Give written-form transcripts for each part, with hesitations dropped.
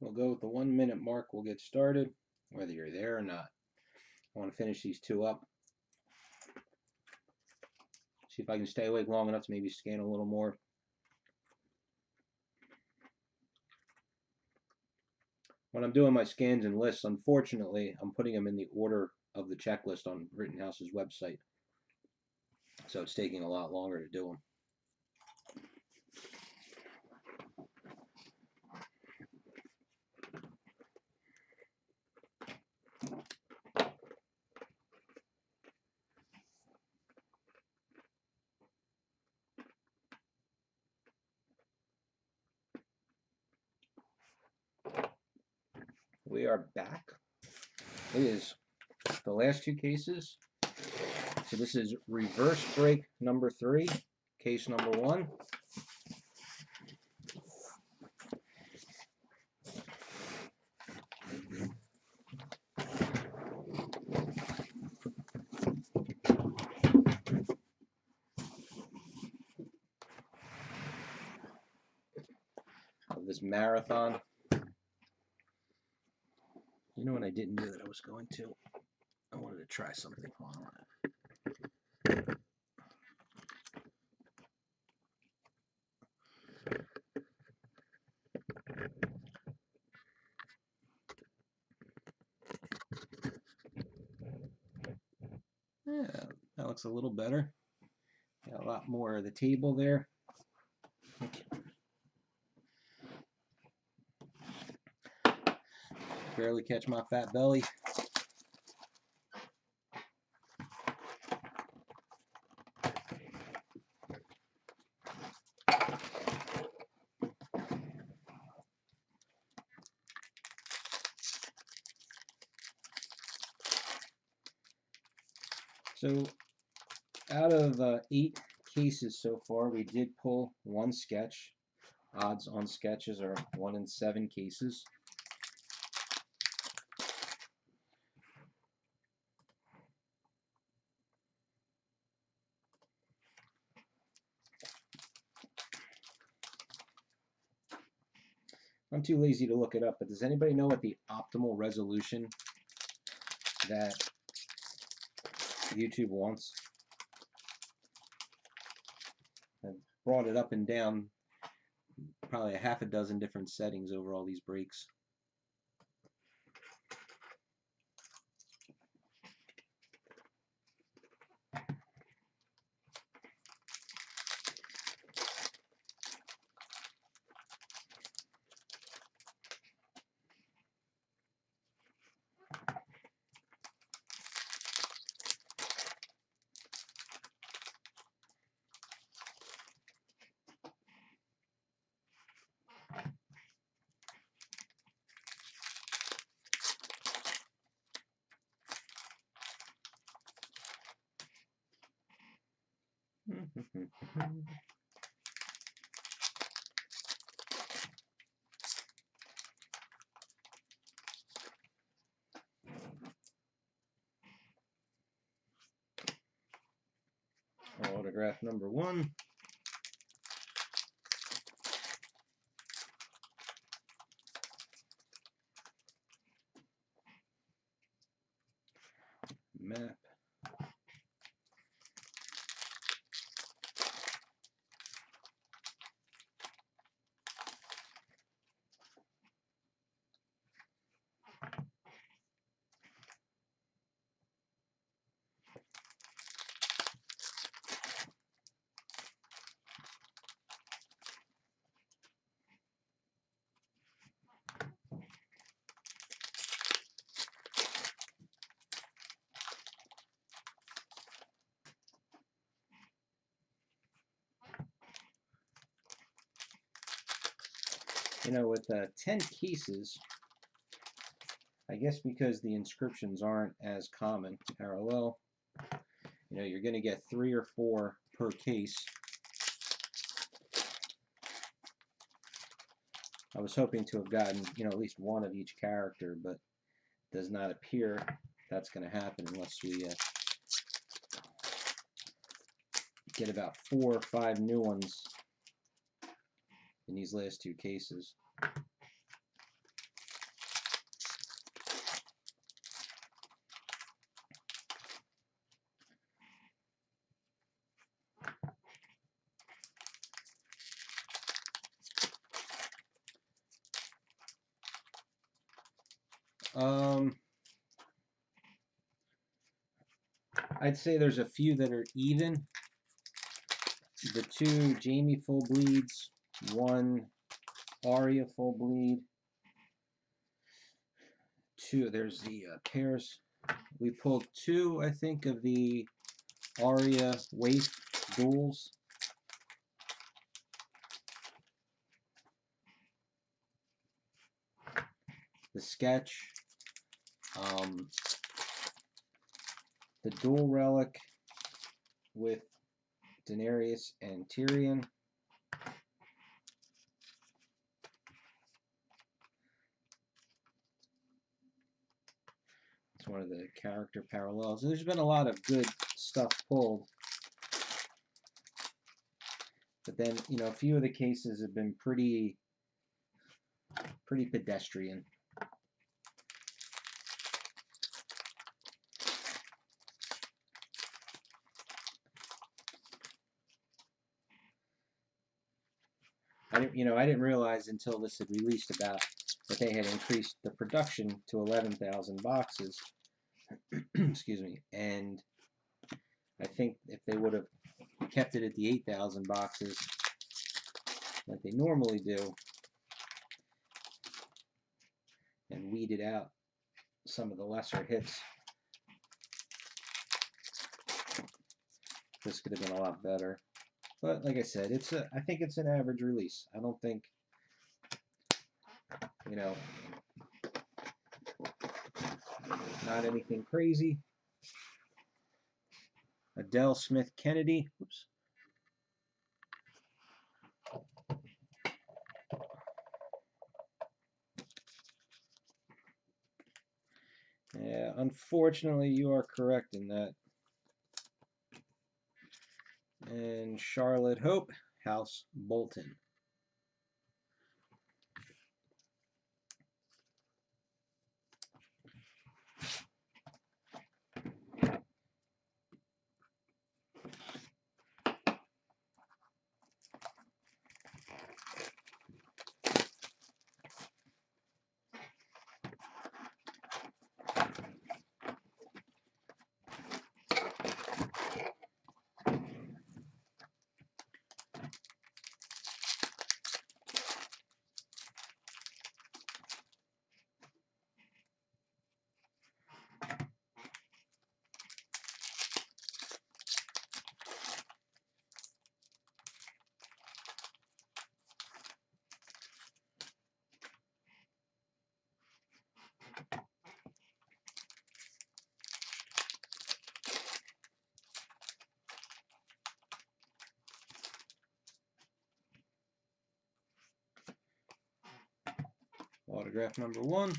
We'll go with the 1 minute mark. We'll get started, whether you're there or not. I want to finish these two up. See if I can stay awake long enough to maybe scan a little more. When I'm doing my scans and lists, unfortunately, I'm putting them in the order of the checklist on Rittenhouse's website. So it's taking a lot longer to do them. We are back. It is the last two cases. So this is reverse break number 3, case number 1. Of this marathon. You know what I didn't do that I was going to? I wanted to try something. Hold on. Yeah, that looks a little better. Got a lot more of the table there. Barely catch my fat belly. So out of 8 cases so far, we did pull 1 sketch. Odds on sketches are 1 in 7 cases. I'm too lazy to look it up, but does anybody know what the optimal resolution that YouTube wants? I've brought it up and down probably a half a dozen different settings over all these breaks. Autograph number 1. Map. You know, with 10 cases, I guess because the inscriptions aren't as common, parallel, you know, you're going to get 3 or 4 per case. I was hoping to have gotten, you know, at least 1 of each character, but it does not appear that's going to happen unless we get about 4 or 5 new ones in these last 2 cases. I'd say there's a few that are even. The 2 Jamie full bleeds, 1 Arya full bleed, 2. There's the pairs. We pulled 2, I think, of the Arya Waif duels. The sketch, the dual relic with Daenerys and Tyrion. It's one of the character parallels. There's been a lot of good stuff pulled. But then, you know, a few of the cases have been pretty pedestrian. I didn't realize until this had released about that they had increased the production to 11,000 boxes. Excuse me. And I think if they would have kept it at the 8,000 boxes like they normally do and weeded out some of the lesser hits, this could have been a lot better. But like I said, I think it's an average release. I don't think, you know, not anything crazy. Adele Smith Kennedy. Oops. Yeah, unfortunately, you are correct in that. And Charlotte Hope, House Bolton. Autograph number 1.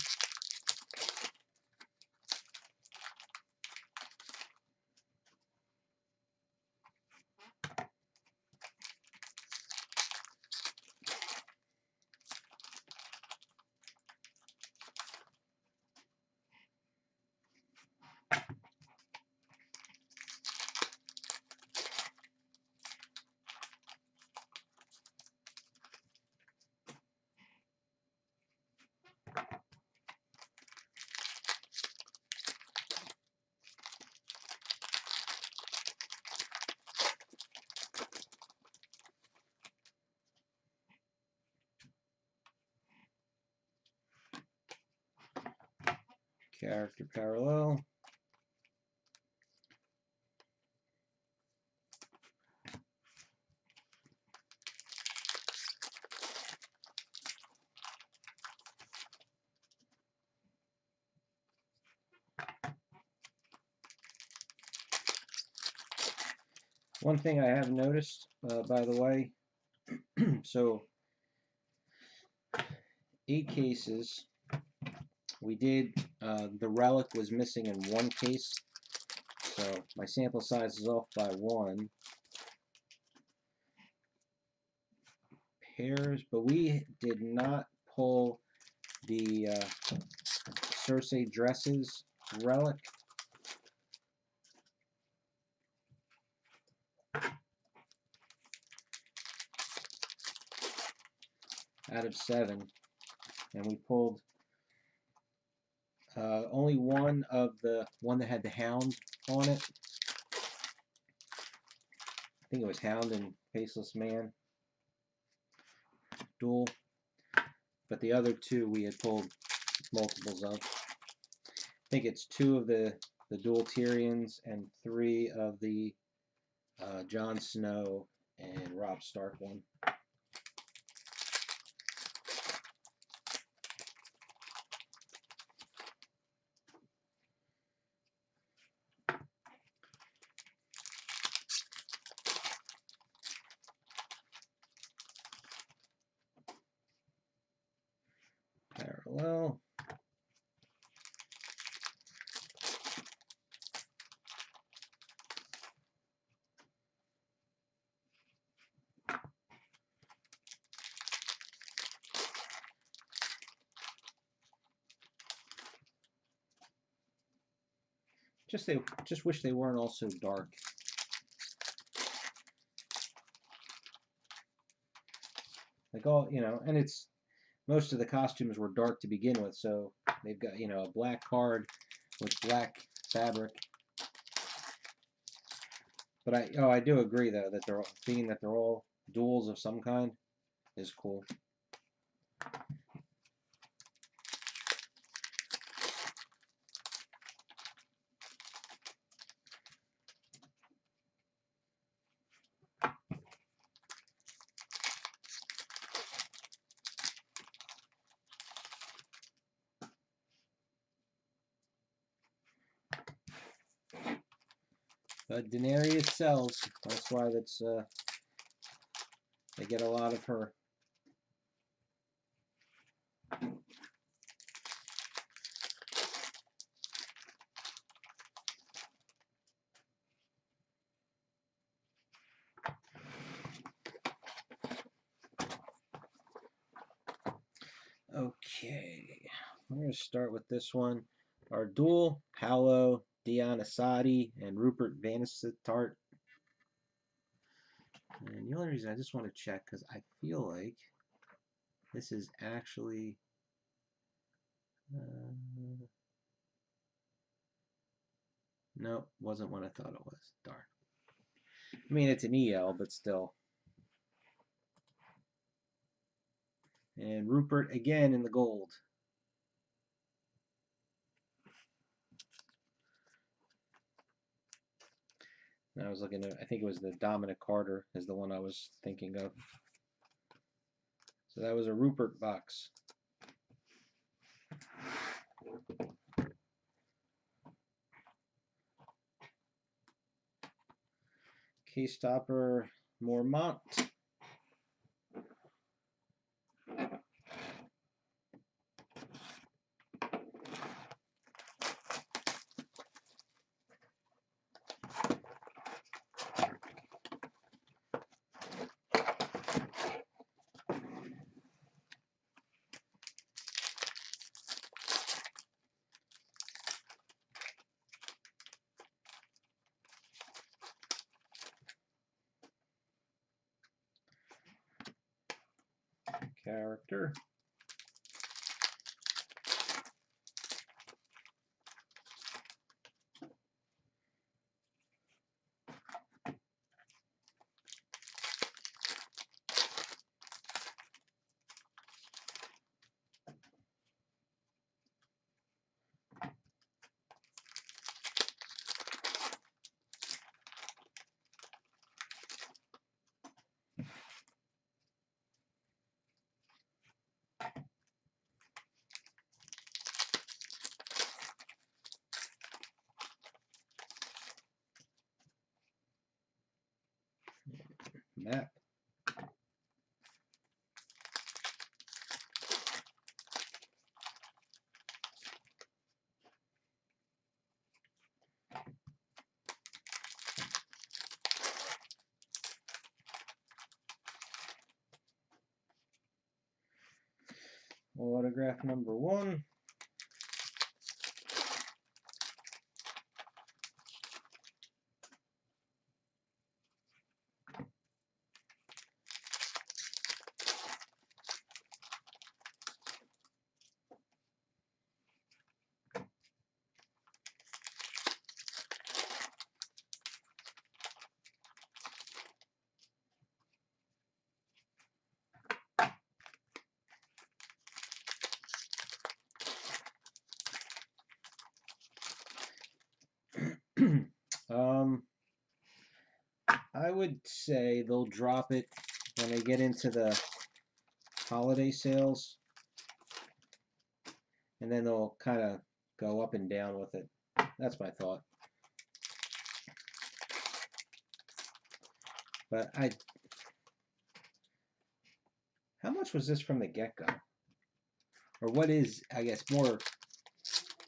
Character parallel. One thing I have noticed, by the way, so 8 cases. We did, the relic was missing in 1 case, so my sample size is off by 1. Pairs, but we did not pull the Cersei Dresses relic. Out of 7, and we pulled Only one of the one that had the Hound on it. I think it was Hound and Faceless Man duel. But the other two we had pulled multiples of. I think it's 2 of the dual Tyrions and 3 of the Jon Snow and Robb Stark one. Parallel. Just wish they weren't all so dark. Like all, and it's most of the costumes were dark to begin with, so they've got, a black card with black fabric. But I do agree though that they're all duels of some kind is cool. But Daenerys sells. That's why they get a lot of her. Okay, we're going to start with this one. Our duel, Paolo Dianasati and Rupert Vansittart. And the only reason I just want to check, because I feel like this is actually... no, wasn't what I thought it was. Darn. I mean, it's an EL, but still. And Rupert again in the gold. And I was looking at, I think it was the Dominic Carter is the one I was thinking of. So that was a Rupert box. Case Topper Mormont. Character. Map. Autograph number 1. um, I would say they'll drop it when they get into the holiday sales, and then they'll kind of go up and down with it. That's my thought. But how much was this from the get-go? Or what is, I guess, more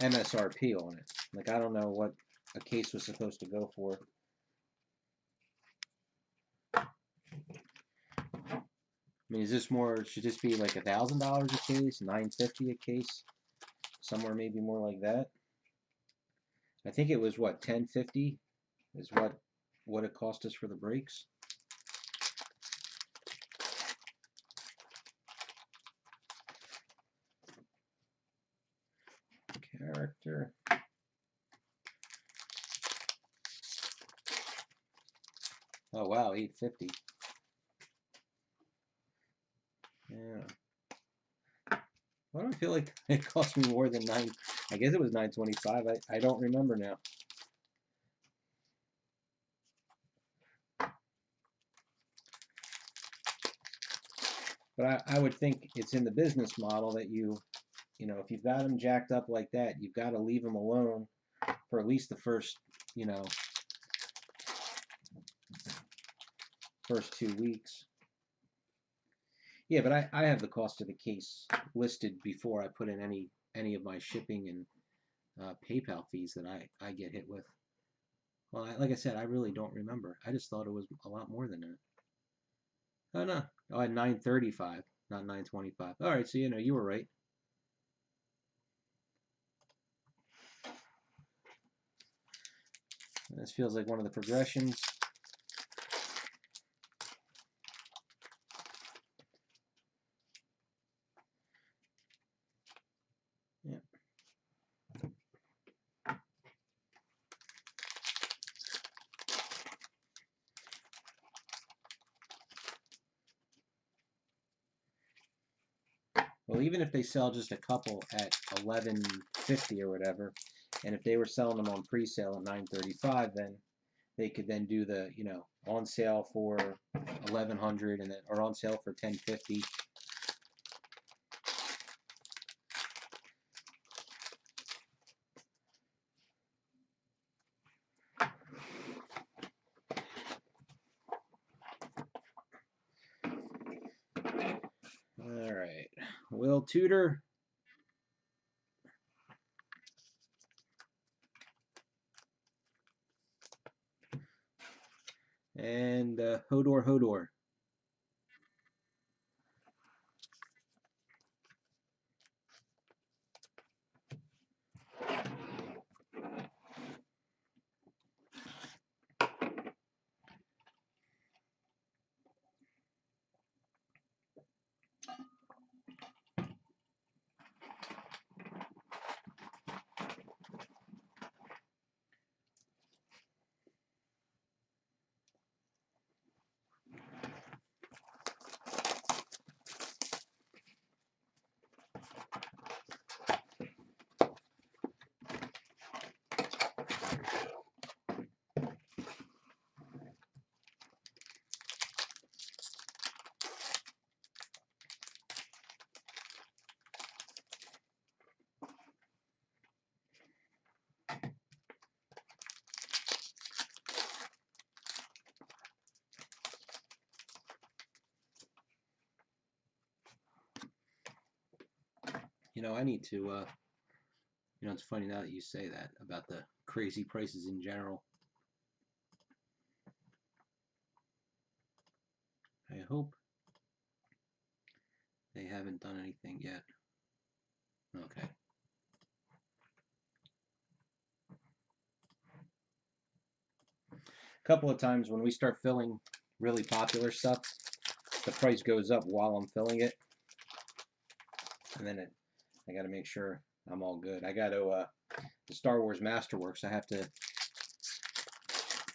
MSRP on it? Like, I don't know what a case was supposed to go for. I mean, is this more, should this be like $1,000 a case, $950 a case? Somewhere maybe more like that. I think it was what, $10.50 is what it cost us for the brakes. Character. Oh wow, $8.50. Yeah. Why do I feel like it cost me more than nine? I guess it was $9.25. I don't remember now. But I would think it's in the business model that you know, if you've got them jacked up like that, you've got to leave them alone for at least the first, you know, first 2 weeks. Yeah, but I have the cost of the case listed before I put in any of my shipping and PayPal fees that I get hit with. Well, like I said, I really don't remember. I just thought it was a lot more than that. Oh no, oh, at 935, not 925. All right, so you know you were right. This feels like one of the progressions. Yeah. Well, even if they sell just a couple at $11.50 or whatever, and if they were selling them on pre-sale at $9.35, then they could then do the, you know, on sale for $1,100 and then or on sale for $10.50. All right, Will Tudor. And Hodor Hodor. You know, I need to, you know, it's funny now that you say that about the crazy prices in general. I hope they haven't done anything yet. Okay. A couple of times when we start filling really popular stuff, the price goes up while I'm filling it. And then I got to make sure I'm all good. I got to, the Star Wars Masterworks, I have to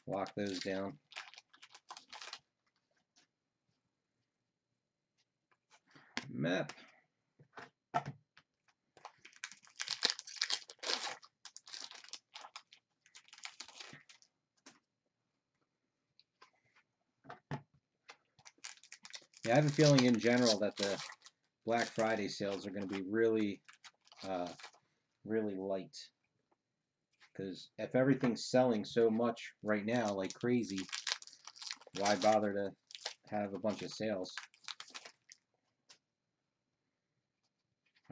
lock those down. Map. Yeah, I have a feeling in general that the Black Friday sales are going to be really, really light. Because if everything's selling so much right now, like crazy, why bother to have a bunch of sales?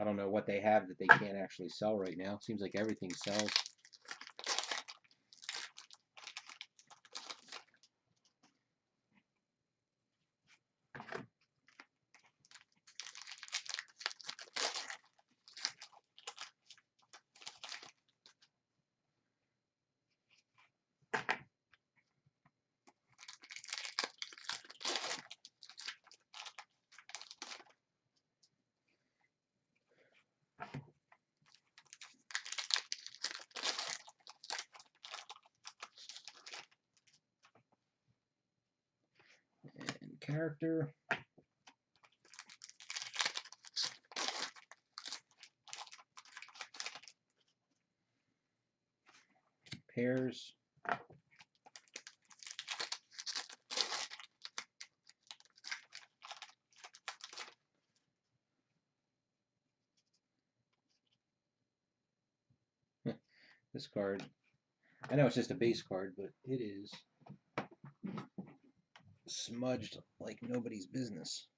I don't know what they have that they can't actually sell right now. It seems like everything sells. And character. Pairs. This card, I know it's just a base card, but it is smudged like nobody's business.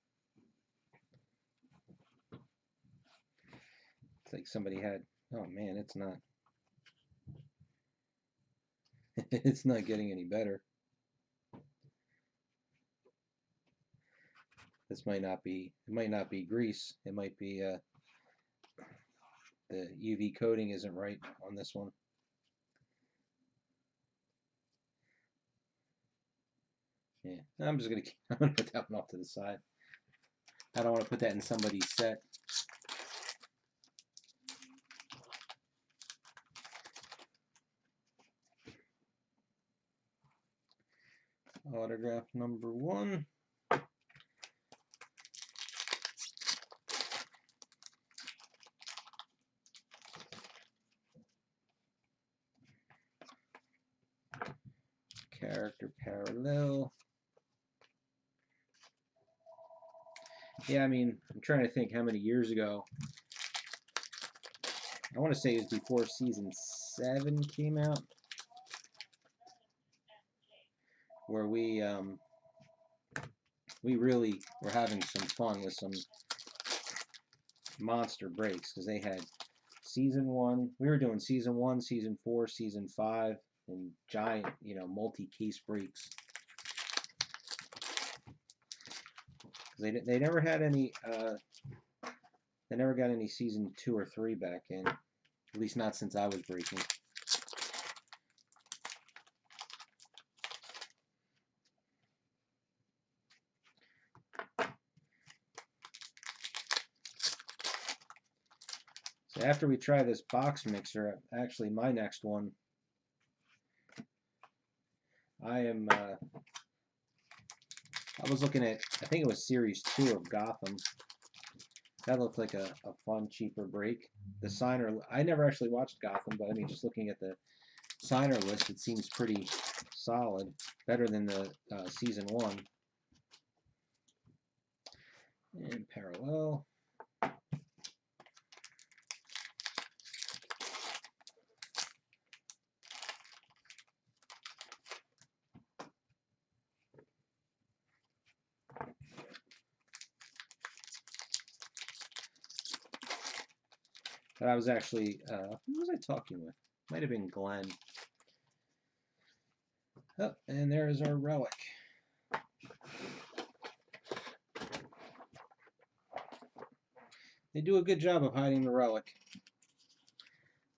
It's like somebody had, oh man, it's not, it's not getting any better. This might not be, it might not be grease. It might be, the UV coating isn't right on this one. Yeah, I'm just I'm gonna put that one off to the side. I don't want to put that in somebody's set. Autograph number 1. Character parallel. Yeah, I mean, I'm trying to think how many years ago. I want to say it was before season 7 came out, where we really were having some fun with some monster breaks, because they had season 1. We were doing season 1, season 4, season 5, and giant, multi-case breaks. They never had any. They never got any season 2 or 3 back in. At least not since I was breaking. So after we try this box mixer, actually my next one, I was looking at, I think it was series 2 of Gotham. That looked like a fun, cheaper break. The signer, I never actually watched Gotham, but I mean, just looking at the signer list, it seems pretty solid. Better than the season 1. And parallel. But I was actually, who was I talking with? Might have been Glenn. Oh, and there's our relic. They do a good job of hiding the relic.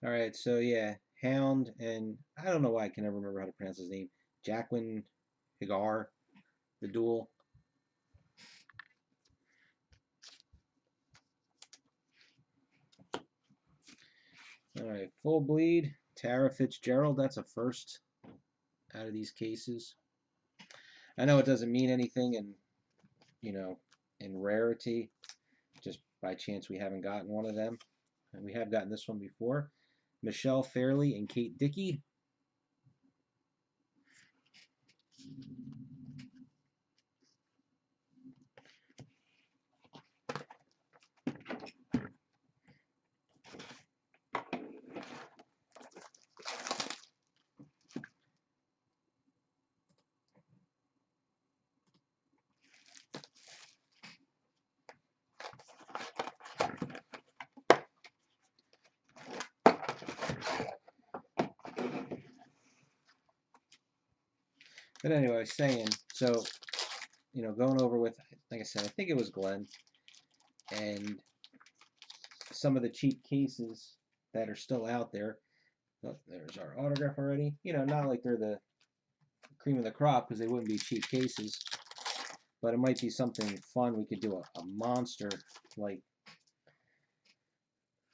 Alright, so yeah, Hound, and I don't know why I can never remember how to pronounce his name. Jacqueline Hagar, the duel. Alright, full bleed. Tara Fitzgerald, that's a first out of these cases. I know it doesn't mean anything in, in rarity. Just by chance we haven't gotten one of them. And we have gotten this one before. Michelle Fairley and Kate Dickey. But anyway, I was saying, so, you know, going over with, like I said, I think it was Glenn, and some of the cheap cases that are still out there. Oh, there's our autograph already. You know, not like they're the cream of the crop because they wouldn't be cheap cases, but it might be something fun. We could do a monster, like,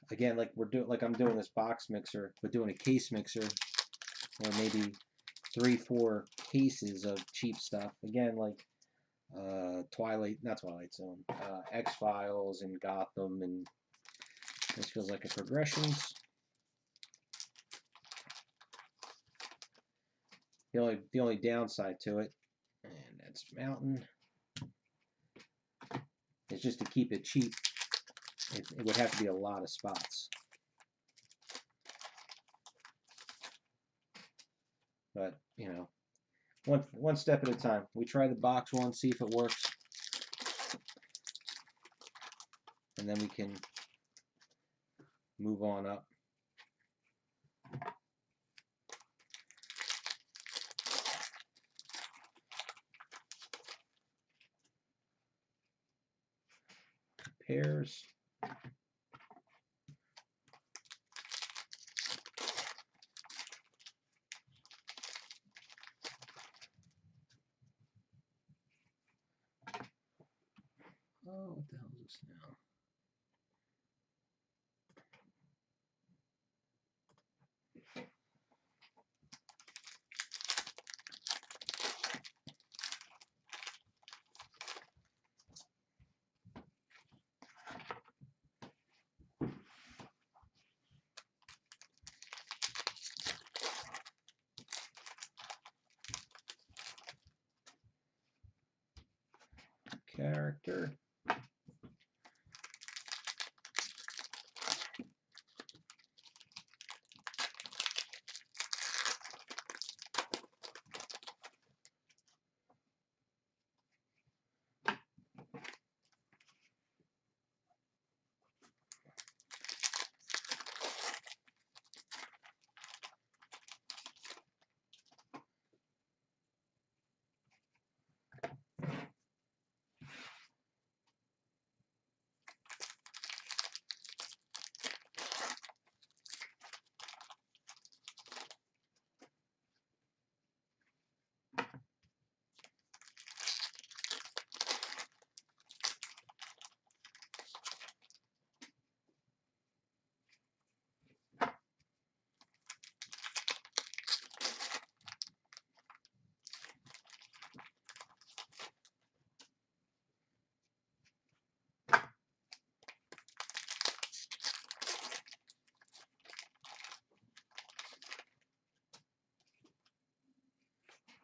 again, like we're doing, like I'm doing this box mixer, but doing a case mixer, or maybe 3-4 cases of cheap stuff. Again, like Twilight, not Twilight Zone, X-Files and Gotham, and this feels like a Progressions. The only downside to it, and that's Mountain, is just to keep it cheap. It would have to be a lot of spots. But you know, one step at a time. We try the box one, see if it works, and then we can move on up. Pairs. Oh, what the hell is this now? Character.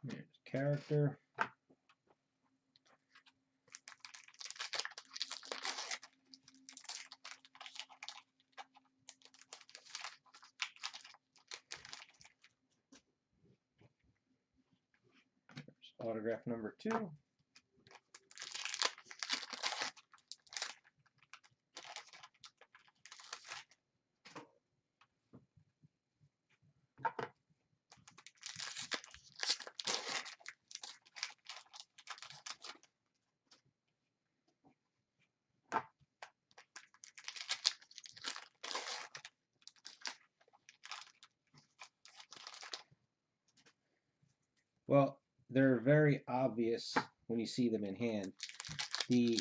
Here's character. There's autograph number 2. Well, they're very obvious when you see them in hand. The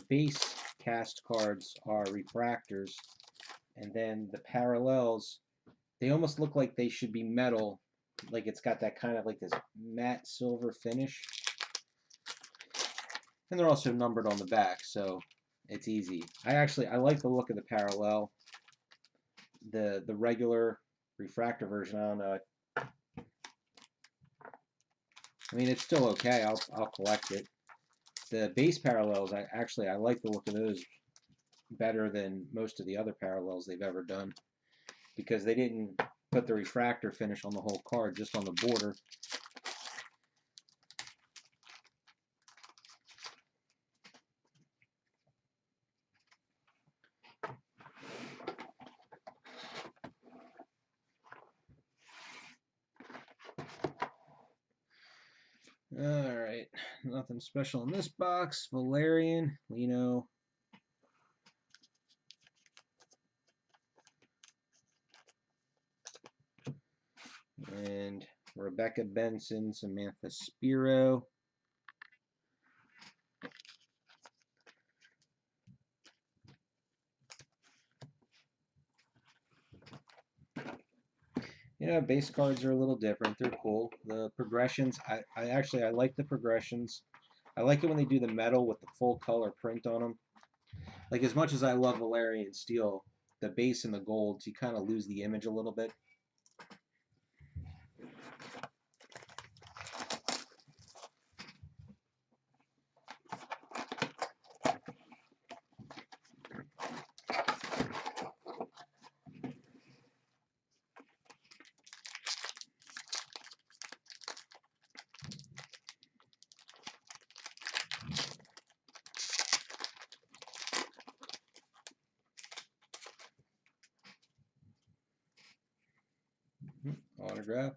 base cast cards are refractors, and then the parallels, they almost look like they should be metal, like it's got that kind of like this matte silver finish. And they're also numbered on the back, so it's easy. I like the look of the parallel. The regular refractor version, I don't know. I mean, it's still okay. I'll collect it. The base parallels, I like the look of those better than most of the other parallels they've ever done, because they didn't put the refractor finish on the whole card, just on the border. Alright, nothing special in this box. Valerian, Lino. And Rebecca Benson, Samantha Spiro. You know, base cards are a little different. They're cool. The progressions, I like the progressions. I like it when they do the metal with the full color print on them. Like, as much as I love Valerian Steel, the base and the golds, you kind of lose the image a little bit. Autograph.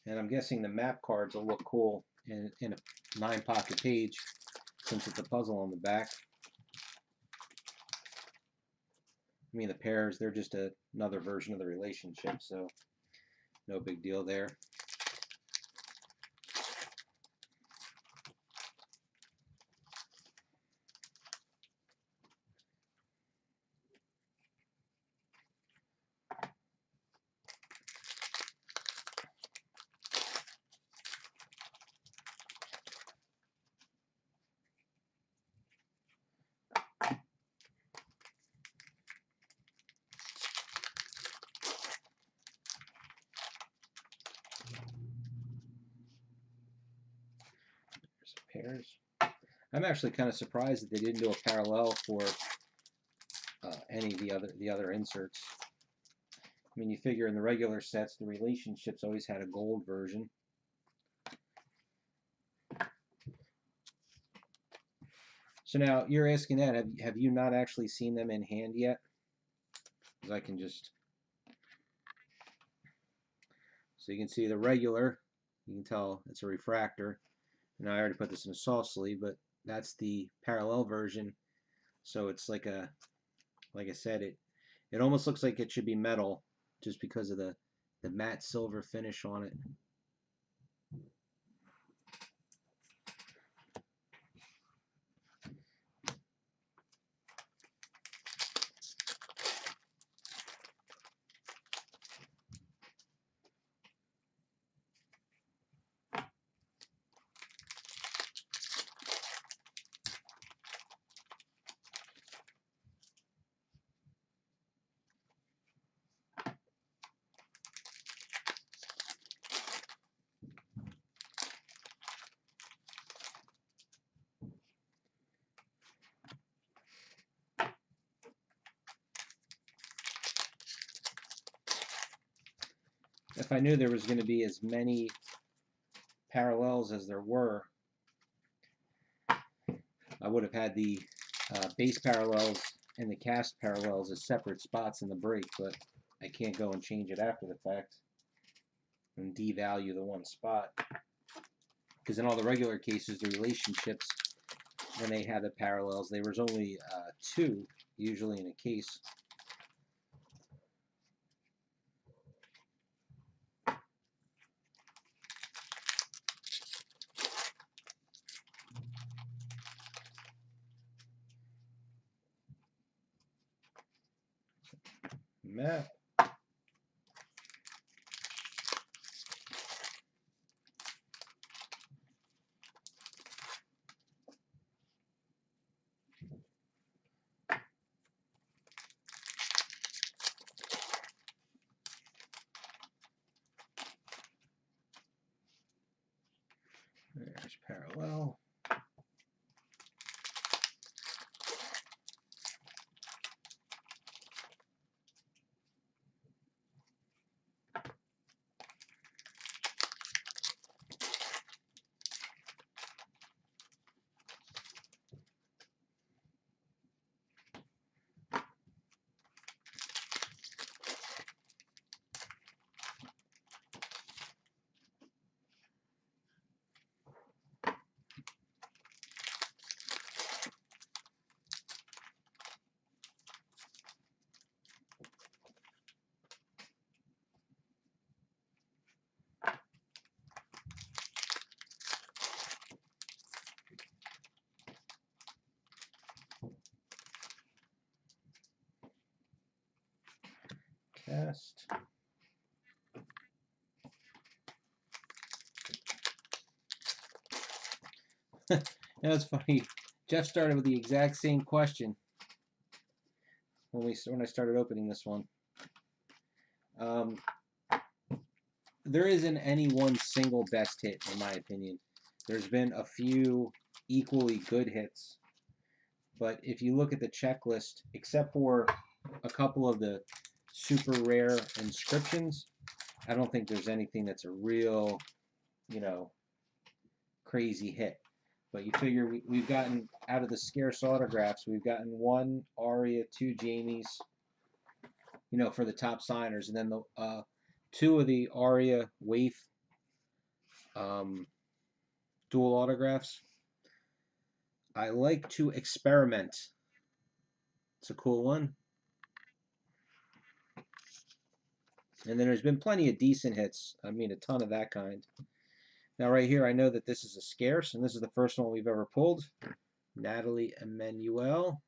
And I'm guessing the map cards will look cool in a 9-pocket page, since it's a puzzle on the back. I mean, the pairs, they're just another version of the relationship, so no big deal there. Pairs. I'm actually kind of surprised that they didn't do a parallel for any of the other inserts. I mean, you figure in the regular sets, the relationships always had a gold version. So now you're asking that, have you not actually seen them in hand yet? Because I can just, so you can see the regular, you can tell it's a refractor. And I already put this in a soft sleeve, but that's the parallel version. So it's like a, like I said, it almost looks like it should be metal just because of the matte silver finish on it. If I knew there was going to be as many parallels as there were, I would have had the base parallels and the cast parallels as separate spots in the break, but I can't go and change it after the fact and devalue the one spot. Because in all the regular cases, the relationships, when they had the parallels, there was only 2 usually in a case. Map. There's parallel. Cast. That's funny. Jeff started with the exact same question when I started opening this one. There isn't any one single best hit, in my opinion. There's been a few equally good hits, but if you look at the checklist, except for a couple of the super rare inscriptions, I don't think there's anything that's a real, crazy hit. But you figure we've gotten, out of the scarce autographs, we've gotten 1 Aria, 2 Jamies, for the top signers, and then the 2 of the Aria Waif dual autographs. I like to experiment. It's a cool one. And then there's been plenty of decent hits. I mean, a ton of that kind. Now right here, I know that this is a scarce, and this is the first one we've ever pulled. Natalie Emmanuel.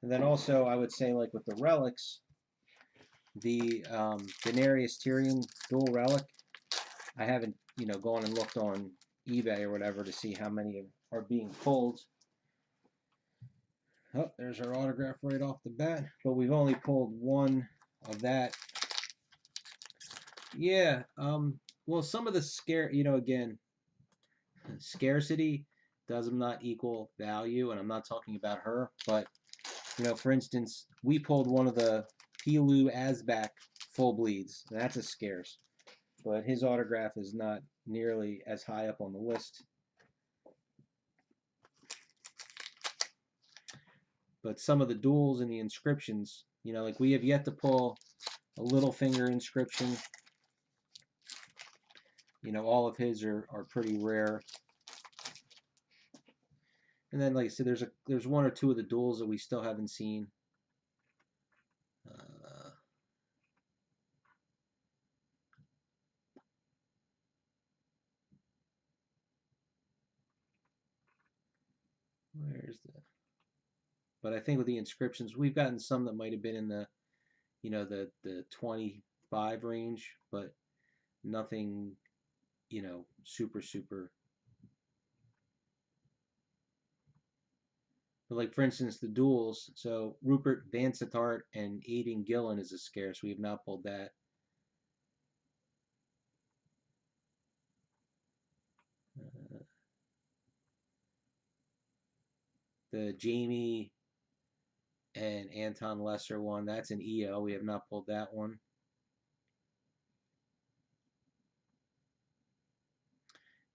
And then also, I would say, like with the relics, the Daenerys Tyrion dual relic, I haven't, gone and looked on eBay or whatever to see how many are being pulled. Oh, there's our autograph right off the bat. But we've only pulled 1 of that. Yeah, well, some of the again, scarcity does not equal value, and I'm not talking about her, but for instance, we pulled one of the Pilu Asback full bleeds. That's a scarce, but his autograph is not nearly as high up on the list. But some of the duels and the inscriptions, like we have yet to pull a Littlefinger inscription. All of his are pretty rare. And then, like I said, there's 1 or 2 of the duels that we still haven't seen. Where's the? But I think with the inscriptions, we've gotten some that might have been in the, the 25 range, but nothing, super. But like, for instance, the duels. So Rupert Vansittart and Aidan Gillen is a scarce. We have not pulled that. The Jaime and Anton Lesser one, that's an EO. We have not pulled that one.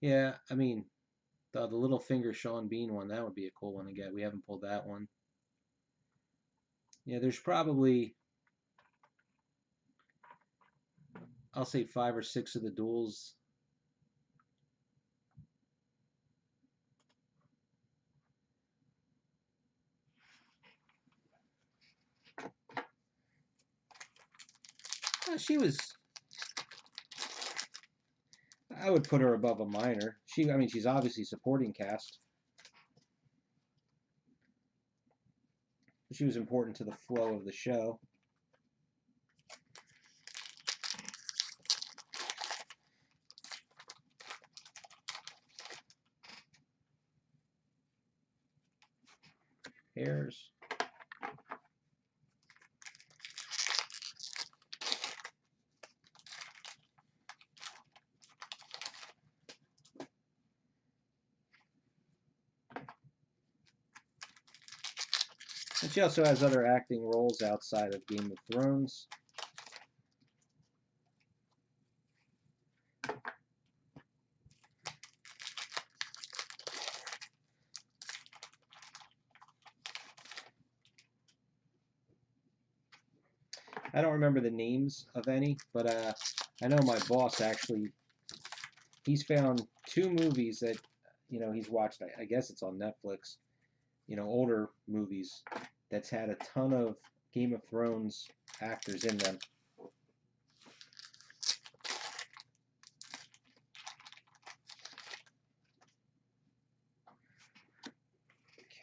Yeah, I mean, the Littlefinger Sean Bean one, that would be a cool one to get. We haven't pulled that one. Yeah, there's probably, I'll say 5 or 6 of the duels. She was, I would put her above a minor. I mean, she's obviously supporting cast. She was important to the flow of the show. Hairs. And she also has other acting roles outside of Game of Thrones. I don't remember the names of any, but I know my boss actually, he's found 2 movies that, you know, he's watched, I guess it's on Netflix, you know, older movies that's had a ton of Game of Thrones actors in them.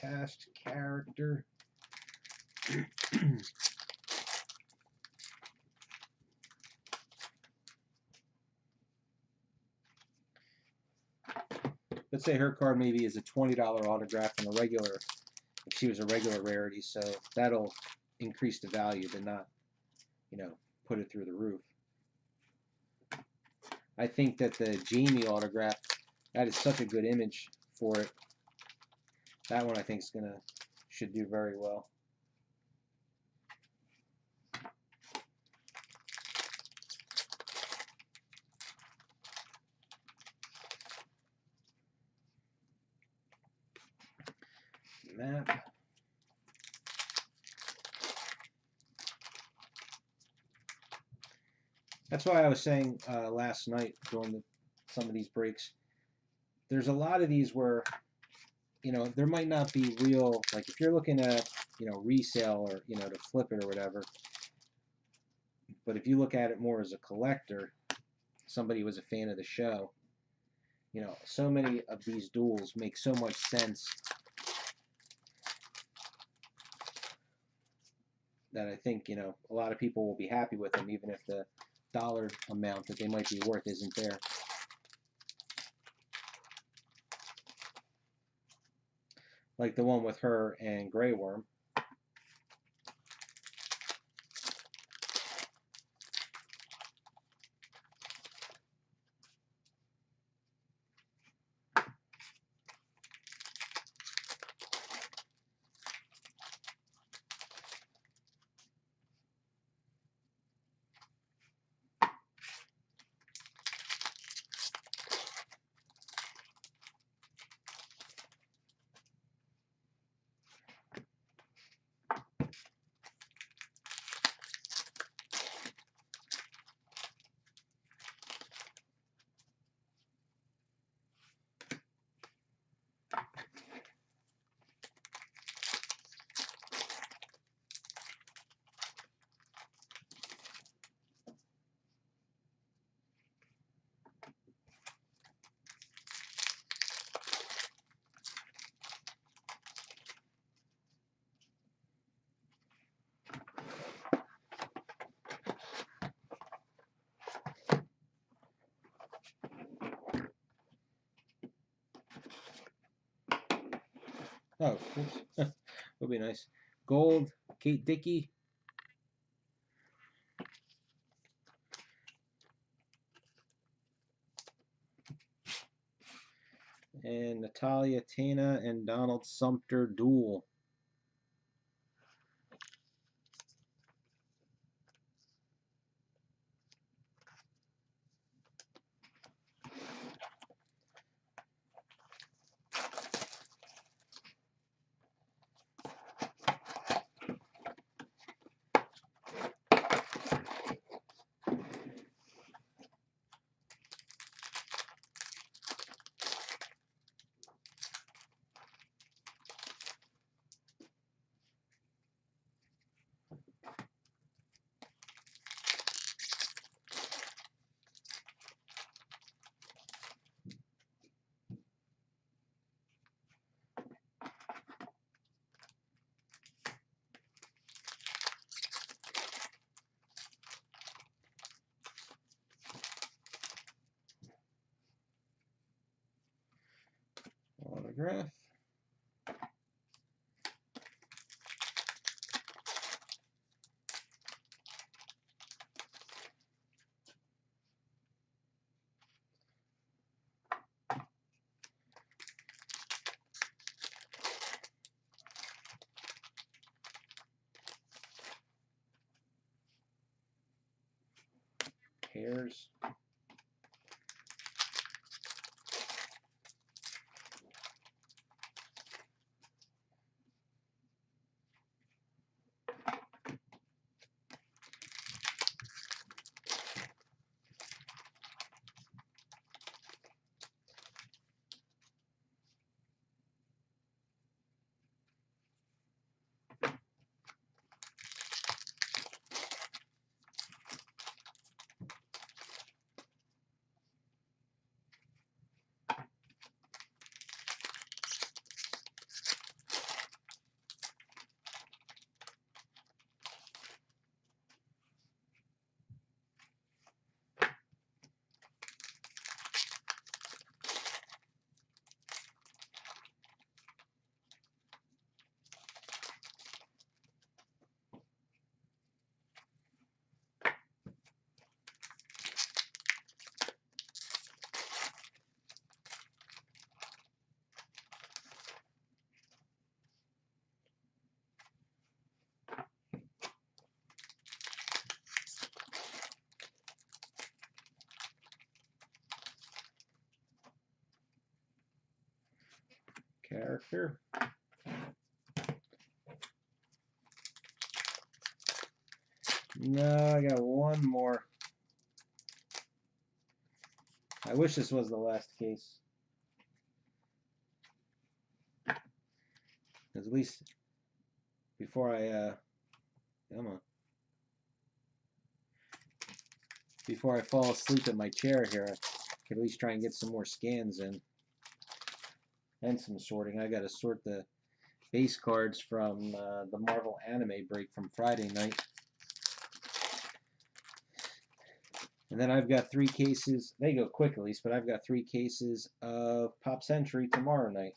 Cast character. Let's say her card maybe is a $20 autograph and a regular, if she was a regular rarity, so that'll increase the value to not, you know, put it through the roof. I think that the Jamie autograph, that is such a good image for it. That one I think should do very well. Map. That's why I was saying last night during some of these breaks, there's a lot of these where, you know, there might not be real, like if you're looking at, you know, resale or, you know, to flip it or whatever, but if you look at it more as a collector, somebody who was a fan of the show, you know, so many of these duels make so much sense that I think, you know, a lot of people will be happy with them even if the dollar amount that they might be worth isn't there. Like the one with her and Grey Worm. Oh, oops. Would be nice. Gold, Kate Dickey. And Natalia Tana and Donald Sumter duel. Autograph. Hairs. Character. No, I got one more. I wish this was the last case. At least before I come on. Before I fall asleep in my chair here, I could at least try and get some more scans in. And some sorting. I gotta sort the base cards from the Marvel anime break from Friday night. And then I've got 3 cases, they go quick at least, but I've got 3 cases of Pop Century tomorrow night.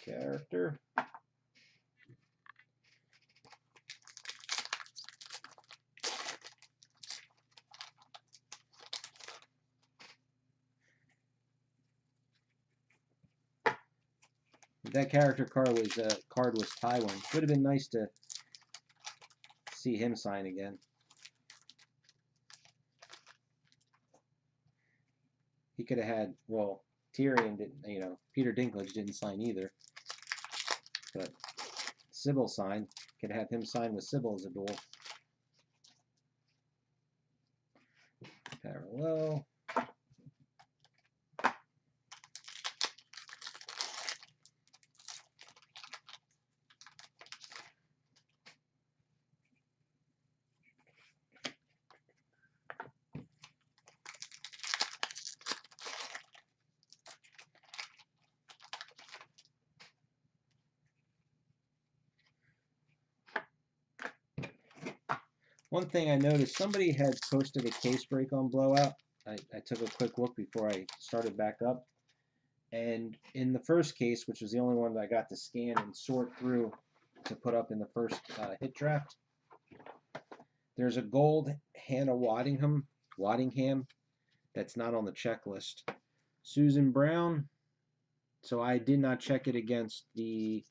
Character. That character card was Tywin. Would have been nice to see him sign again. He could have had, well, Tyrion didn't, you know, Peter Dinklage didn't sign either. But Sybil signed. Could have him sign with Sybil as a duel. Parallel. One thing I noticed, somebody had posted a case break on Blowout. I took a quick look before I started back up. And in the first case, which was the only one that I got to scan and sort through to put up in the first hit draft, there's a gold Hannah Waddingham that's not on the checklist. Susan Brown, so I did not check it against the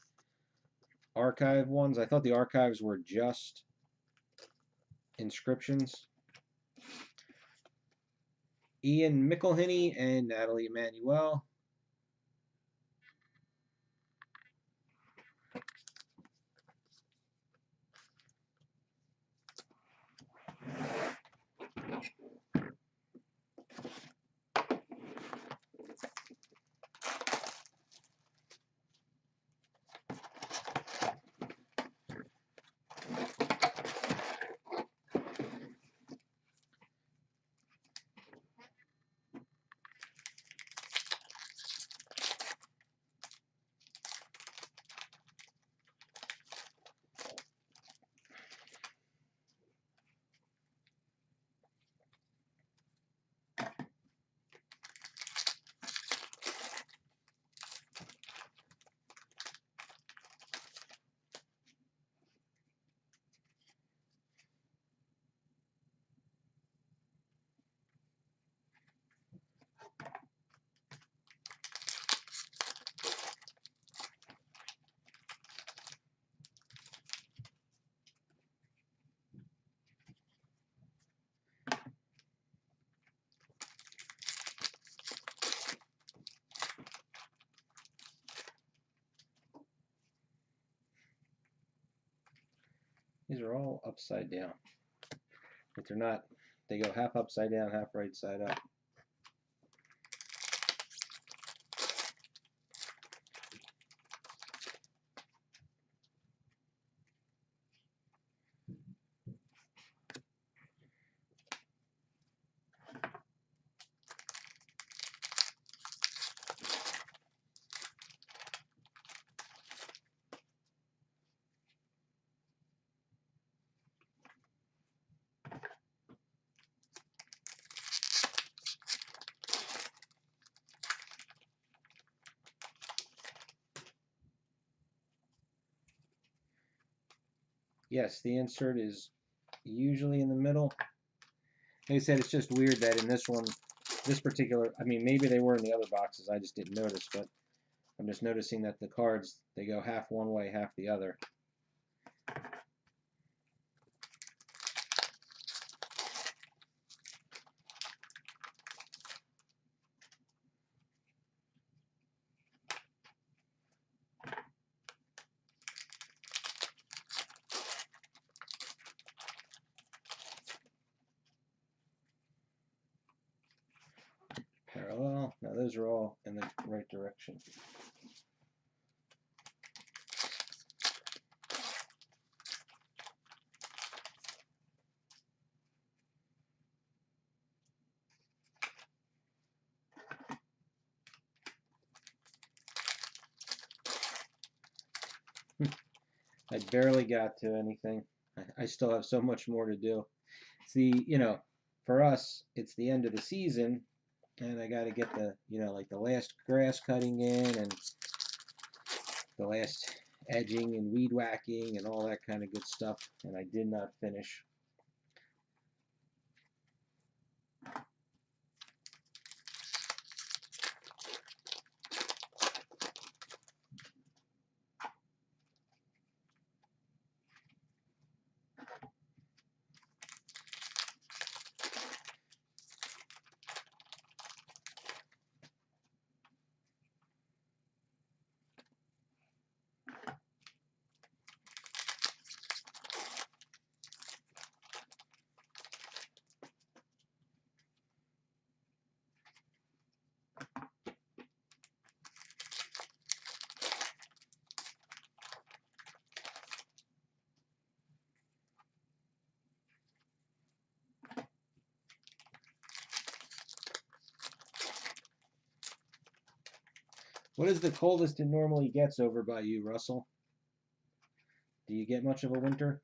archive ones. I thought the archives were just inscriptions. Ian McElhinney and Natalie Emanuel. These are all upside down. But they're not, they go half upside down, half right side up. Yes, the insert is usually in the middle. Like I said, it's just weird that in this one, this particular, I mean, maybe they were in the other boxes, I just didn't notice, but I'm just noticing that the cards, they go half one way, half the other. Parallel. Now those are all in the right direction. I barely got to anything. I still have so much more to do. See, for us, it's the end of the season, and I got to get the, like the last grass cutting in and the last edging and weed whacking and all that kind of good stuff, and I did not finish. What is the coldest it normally gets over by you, Russell? Do you get much of a winter?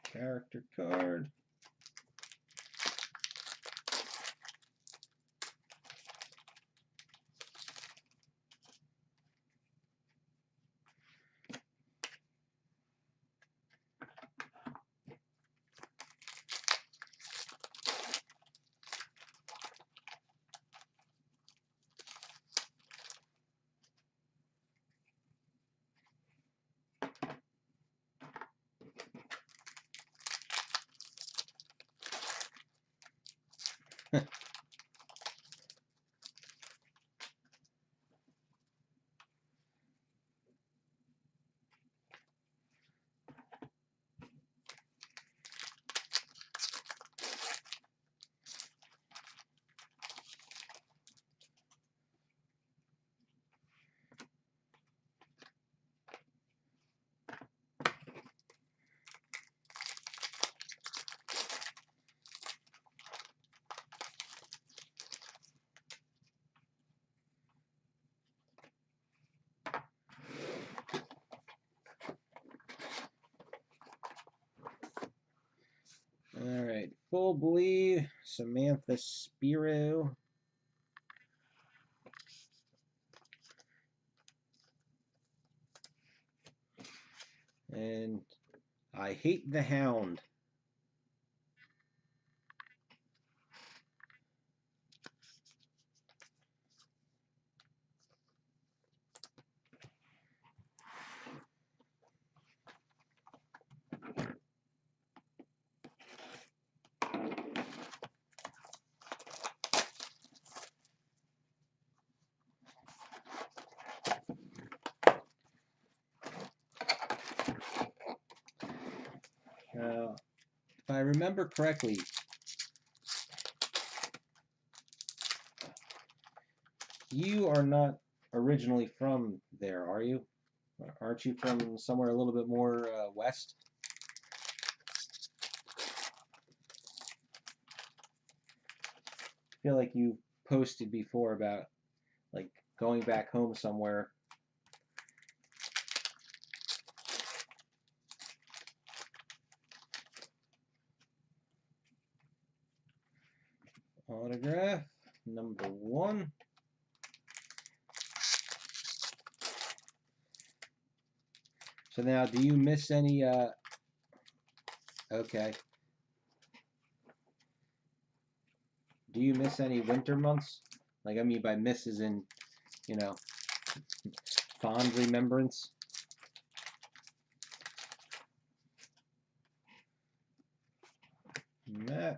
Character card. All right, full bleed, Samantha Spiro. And I Hate the Hound. If I remember correctly, you are not originally from there, are you? Aren't you from somewhere a little bit more west? I feel like you posted before about like going back home somewhere. Autograph. number 1. So now, do you miss any, okay. Do you miss any winter months? Like, I mean by miss as in, you know, fond remembrance? Nah.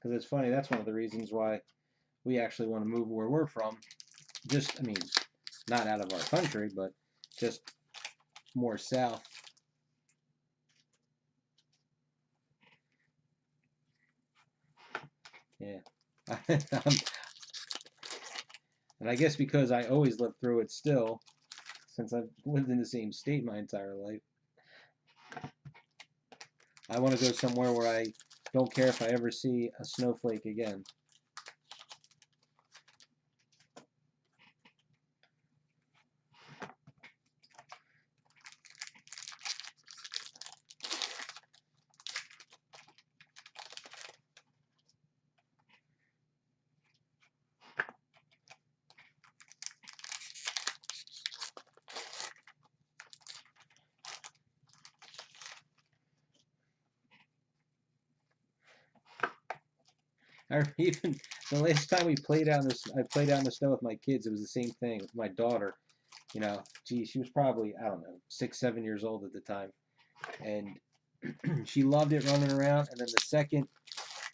Because it's funny, that's one of the reasons why we actually want to move where we're from. Just, I mean, not out of our country, but just more south. Yeah. And I guess because I always lived through it still, since I've lived in the same state my entire life, I want to go somewhere where I don't care if I ever see a snowflake again. I even the last time we played out in the I played out in the snow with my kids. It was the same thing with my daughter. You know, gee, she was probably, I don't know, 6, 7 years old at the time, and she loved it running around. And then the second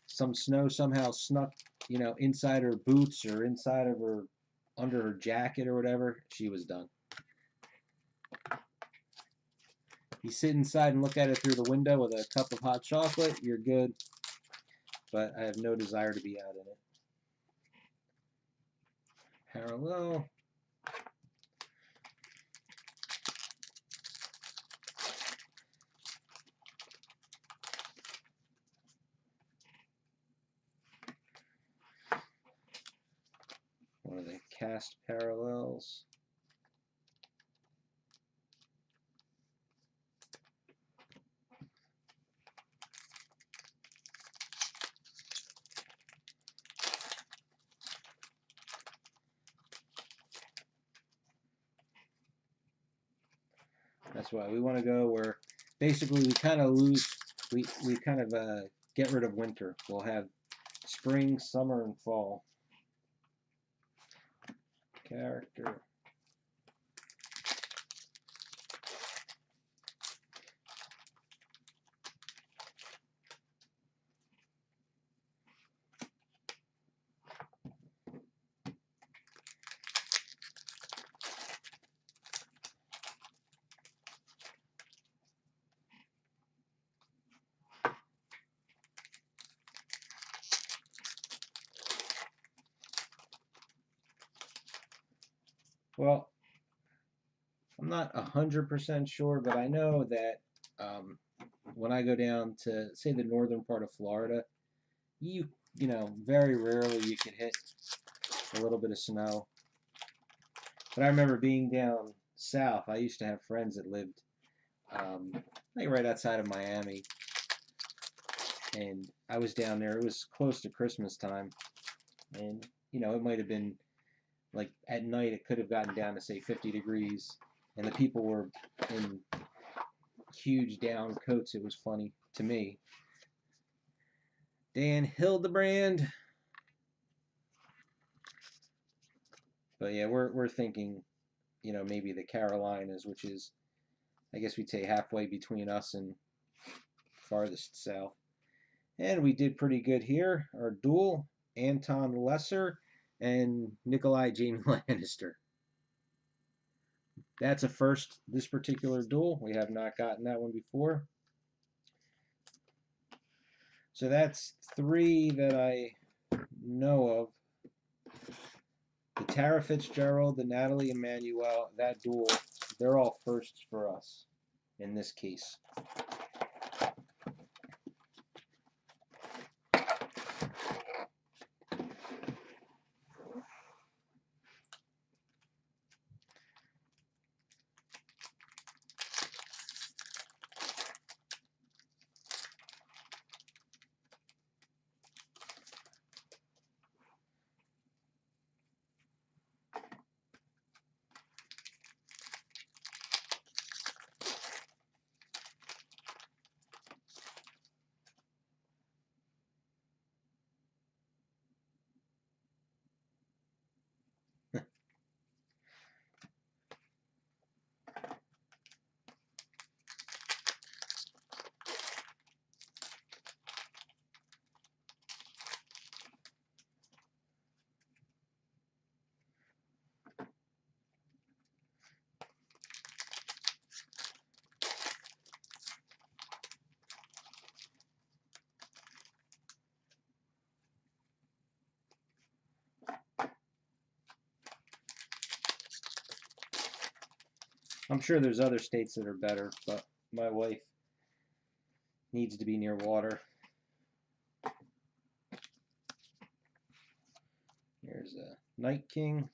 some snow somehow snuck, you know, inside her boots or inside of her under her jacket or whatever, she was done. You sit inside and look at it through the window with a cup of hot chocolate, you're good. But I have no desire to be out in it. Parallel. What are they? Cast parallels. That's why we want to go where basically we kind of lose, we kind of get rid of winter. We'll have spring, summer, and fall. Character. Well, I'm not 100% sure, but I know that when I go down to, say, the northern part of Florida, you know, very rarely you can hit a little bit of snow. But I remember being down south. I used to have friends that lived like right outside of Miami, and I was down there. It was close to Christmas time, and you know, it might have been like at night. It could have gotten down to say 50 degrees, and the people were in huge down coats. It was funny to me. Dan Hildebrand. But yeah, we're thinking, you know, maybe the Carolinas, which is, I guess we'd say halfway between us and farthest south. And we did pretty good here. Our duel, Anton Lesser and Nikolai Jamie Lannister. That's a first, this particular duel. We have not gotten that one before. So that's 3 that I know of. The Tara Fitzgerald, the Natalie Emmanuel, that duel, they're all firsts for us in this case. I'm sure there's other states that are better, but my wife needs to be near water. Here's a Night King.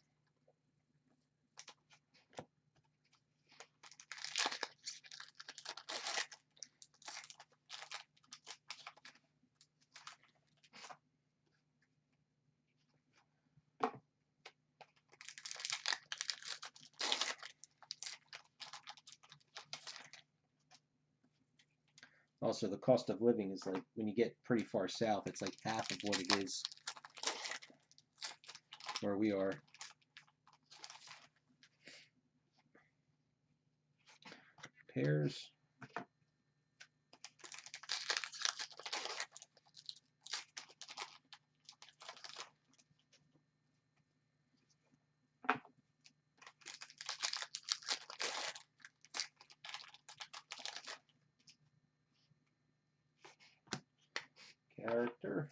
Also, the cost of living is like, when you get pretty far south, it's like half of what it is where we are. Pairs. Character.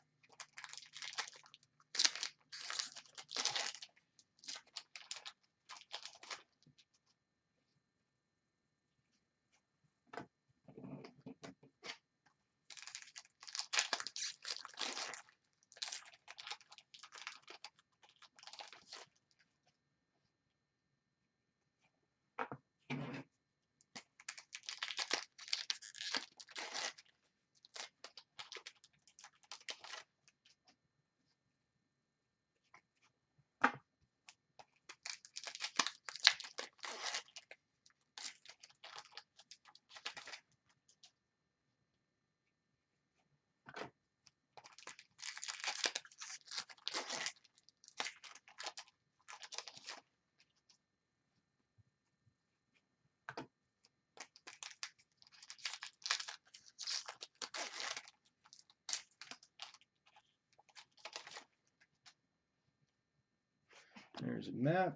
There's a map.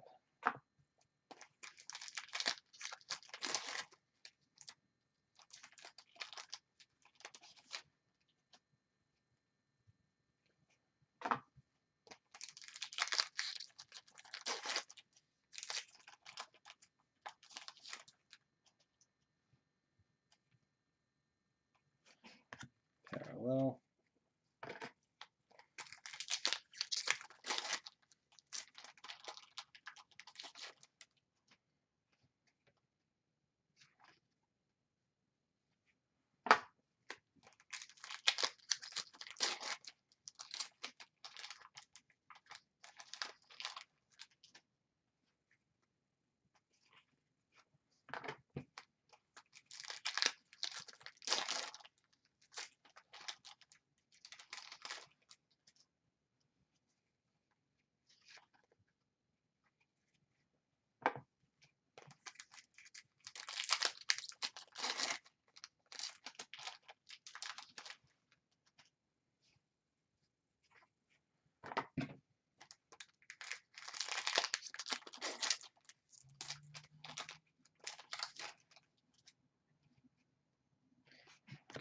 Parallel.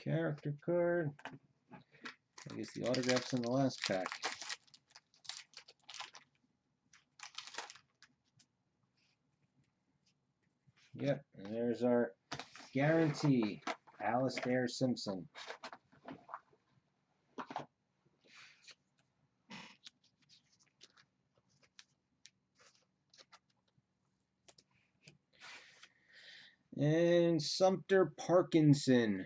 Character card. I guess the autograph's in the last pack. Yep, and there's our guarantee, Alistair Simpson. And Sumter Parkinson.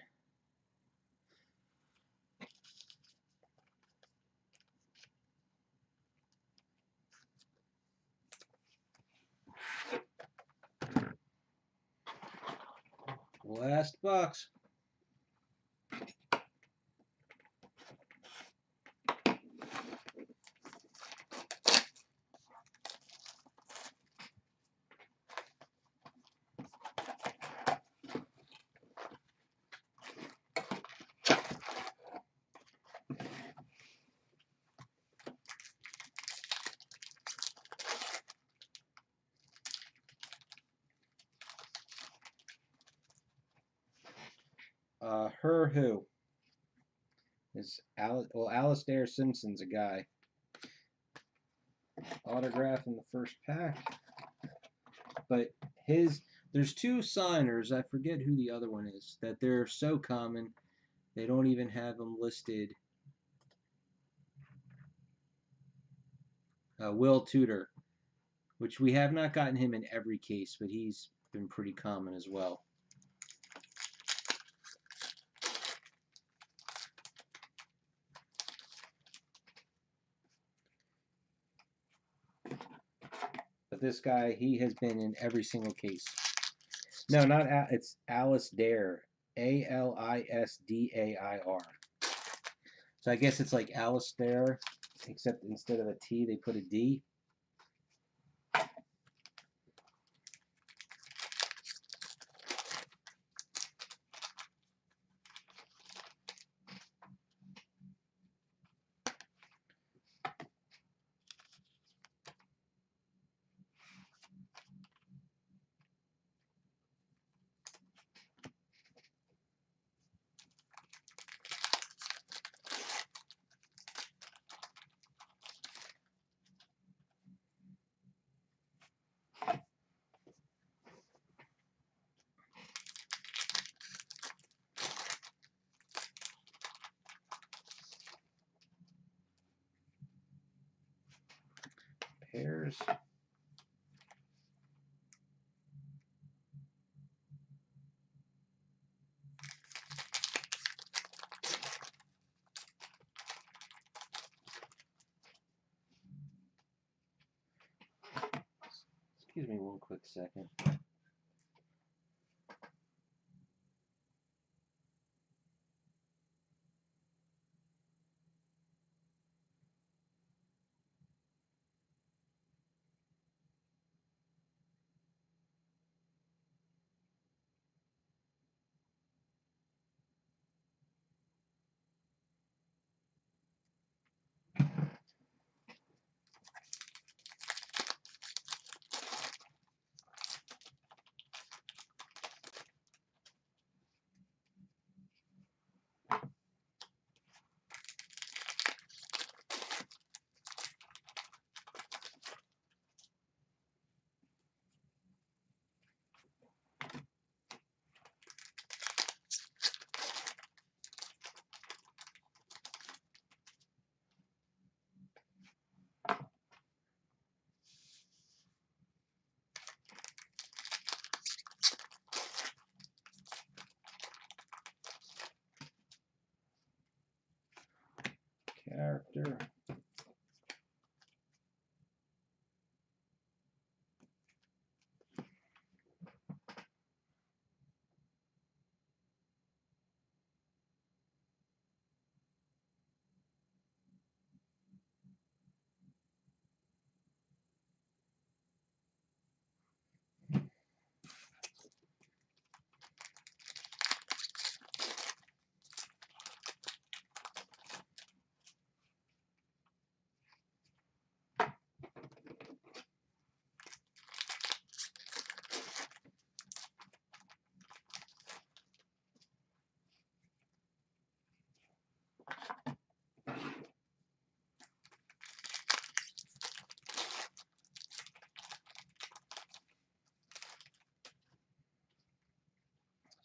Last box. Her who is Alistair Simpson's a guy. Autograph in the first pack, but there's two signers. I forget who the other one is. That they're so common, they don't even have them listed. Will Tudor, which we have not gotten him in every case, but he's been pretty common as well. But this guy, he has been in every single case. No, not it's Alisdair, Alisdair. So I guess it's like Alistair, except instead of a T, they put a D. Pairs. Excuse me one quick second. Character.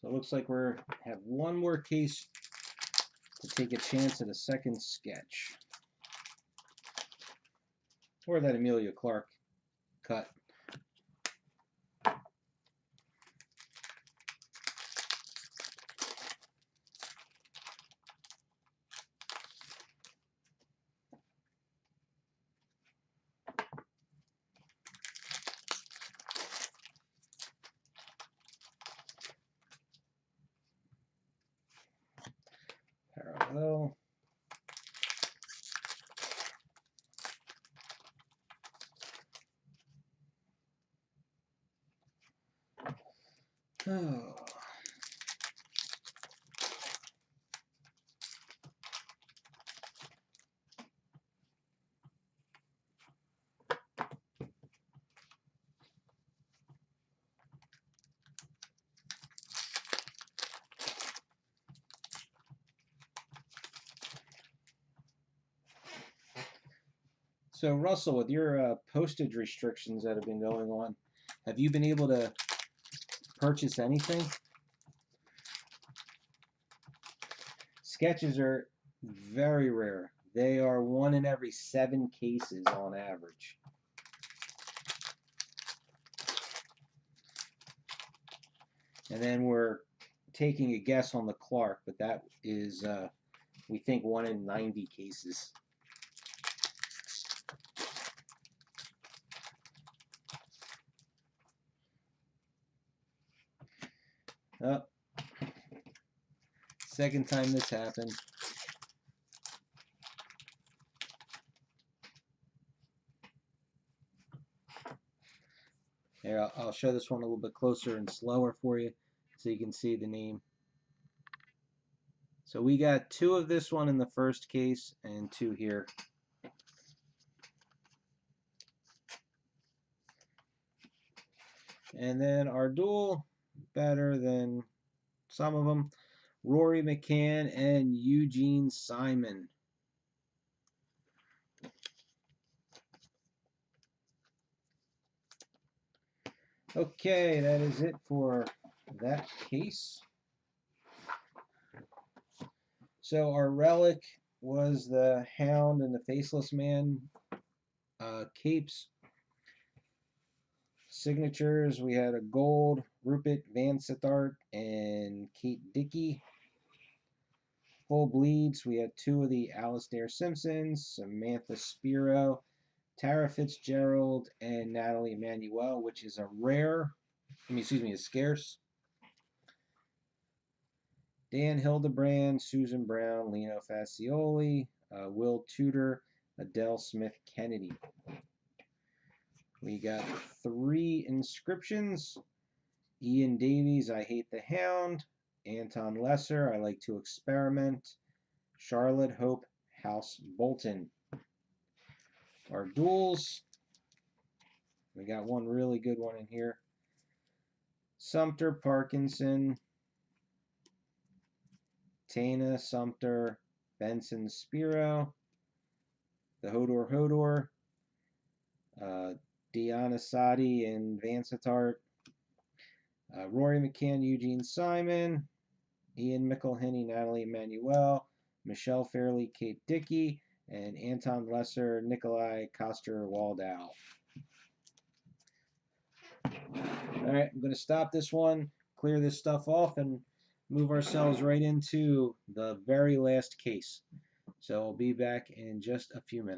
So it looks like we're have one more case to take a chance at a second sketch. Or that Amelia Clark cut. Parallel. Oh. So Russell, with your postage restrictions that have been going on, have you been able to purchase anything? Sketches are very rare. They are 1 in every 7 cases on average. And then we're taking a guess on the Clark, but that is, we think, 1 in 90 cases. Oh, second time this happened. Here, I'll show this one a little bit closer and slower for you so you can see the name. So we got 2 of this one in the first case and 2 here. And then our duel, better than some of them, Rory McCann and Eugene Simon. Okay, that is it for that case. So our relic was the Hound and the Faceless Man capes. Signatures, we had a gold Rupert Vansittart and Kate Dickey. Full bleeds, we had 2 of the Alastair Simpsons, Samantha Spiro, Tara Fitzgerald, and Natalie Emanuel, which is a rare, is scarce. Dan Hildebrand, Susan Brown, Lino Facioli, Will Tudor, Adele Smith Kennedy. We got 3 inscriptions. Ian Davies, I Hate the Hound. Anton Lesser, I Like to Experiment. Charlotte Hope, House Bolton. Our duels. We got one really good one in here. Sumter Parkinson. Tana Sumter, Benson Spiro. The Hodor. Deanna Sadi and Vansittart. Rory McCann, Eugene Simon. Ian McElhinney, Natalie Emanuel. Michelle Fairley, Kate Dickey. And Anton Lesser, Nikolai Koster-Waldau. Alright, I'm going to stop this one, clear this stuff off, and move ourselves right into the very last case. So I'll be back in just a few minutes.